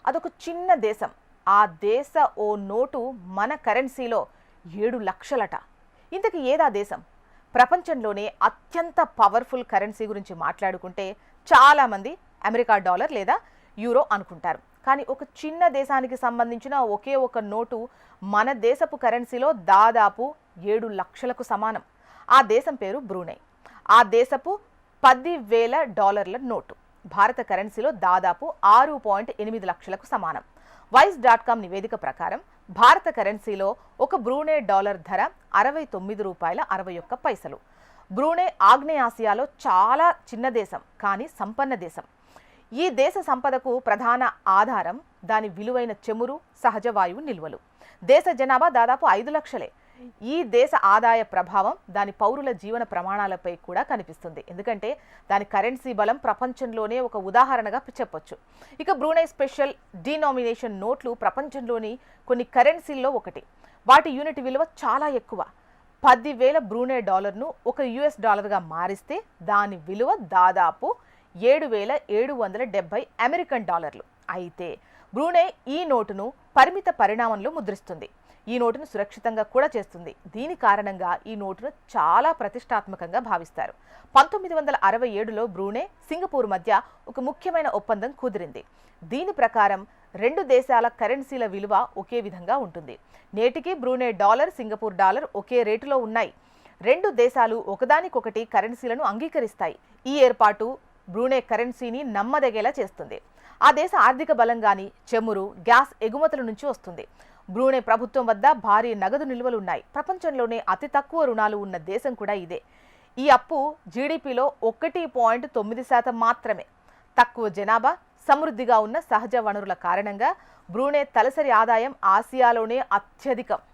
అదొక చిన్న దేశం. ఆ దేశ ఓ నోటు మన కరెన్సీలో 7 లక్షలట. ఇంతకీ ఏదా దేశం? ప్రపంచంలోనే అత్యంత పవర్ఫుల్ కరెన్సీ గురించి మాట్లాడుకుంటే చాలామంది అమెరికా డాలర్ లేదా యూరో అనుకుంటారు. కానీ ఒక చిన్న దేశానికి సంబంధించిన ఒకే ఒక నోటు మన దేశపు కరెన్సీలో దాదాపు 7 లక్షలకు సమానం. ఆ దేశం పేరు బ్రూనై. ఆ దేశపు $10,000 నోటు భారత కరెన్సీలో దాదాపు 6.8 లక్షలకు సమానం. వైస్.com నివేదిక ప్రకారం భారత కరెన్సీలో ఒక బ్రూనై డాలర్ ధర $69.61. బ్రూనై ఆగ్నేయాసియాలో చాలా చిన్న దేశం, కానీ సంపన్న దేశం. ఈ దేశ సంపదకు ప్రధాన ఆధారం దాని విలువైన చమురు, సహజ వాయువు నిల్వలు. దేశ జనాభా దాదాపు 5 లక్షలే. ఈ దేశ ఆదాయ ప్రభావం దాని పౌరుల జీవన ప్రమాణాలపై కూడా కనిపిస్తుంది. ఎందుకంటే దాని కరెన్సీ బలం ప్రపంచంలోనే ఒక ఉదాహరణగా చెప్పొచ్చు. ఇక బ్రూనై స్పెషల్ డినామినేషన్ నోట్లు ప్రపంచంలోని కొన్ని కరెన్సీల్లో ఒకటి. వాటి యూనిట్ విలువ చాలా ఎక్కువ. 10,000 బ్రూనై డాలర్ను ఒక US డాలర్గా మారిస్తే దాని విలువ దాదాపు 7,770 అమెరికన్ డాలర్లు. అయితే బ్రూనై ఈ నోటును పరిమిత పరిణామంలో ముద్రిస్తుంది. ఈ నోటును సురక్షితంగా కూడా చేస్తుంది. దీని కారణంగా ఈ నోటును చాలా ప్రతిష్టాత్మకంగా భావిస్తారు. 1967లో బ్రూనై, సింగపూర్ మధ్య ఒక ముఖ్యమైన ఒప్పందం కుదిరింది. దీని ప్రకారం 2 దేశాల కరెన్సీల విలువ ఒకే విధంగా ఉంటుంది. నేటికి బ్రూనై డాలర్, సింగపూర్ డాలర్ ఒకే రేటులో ఉన్నాయి. 2 దేశాలు ఒకదానికొకటి కరెన్సీలను అంగీకరిస్తాయి. ఈ ఏర్పాటు బ్రూనై కరెన్సీని నమ్మదగేలా చేస్తుంది. ఆ దేశ ఆర్థిక బలం గాని చమురు, గ్యాస్ ఎగుమతుల నుంచి వస్తుంది. బ్రూనై ప్రభుత్వం వద్ద భారీ నగదు నిల్వలున్నాయి. ప్రపంచంలోనే అతి తక్కువ రుణాలు ఉన్న దేశం కూడా ఇదే. ఈ అప్పు జీడీపీలో 1.9% మాత్రమే. తక్కువ జనాభా, సమృద్ధిగా ఉన్న సహజ వనరుల కారణంగా బ్రూనై తలసరి ఆదాయం ఆసియాలోనే అత్యధికం.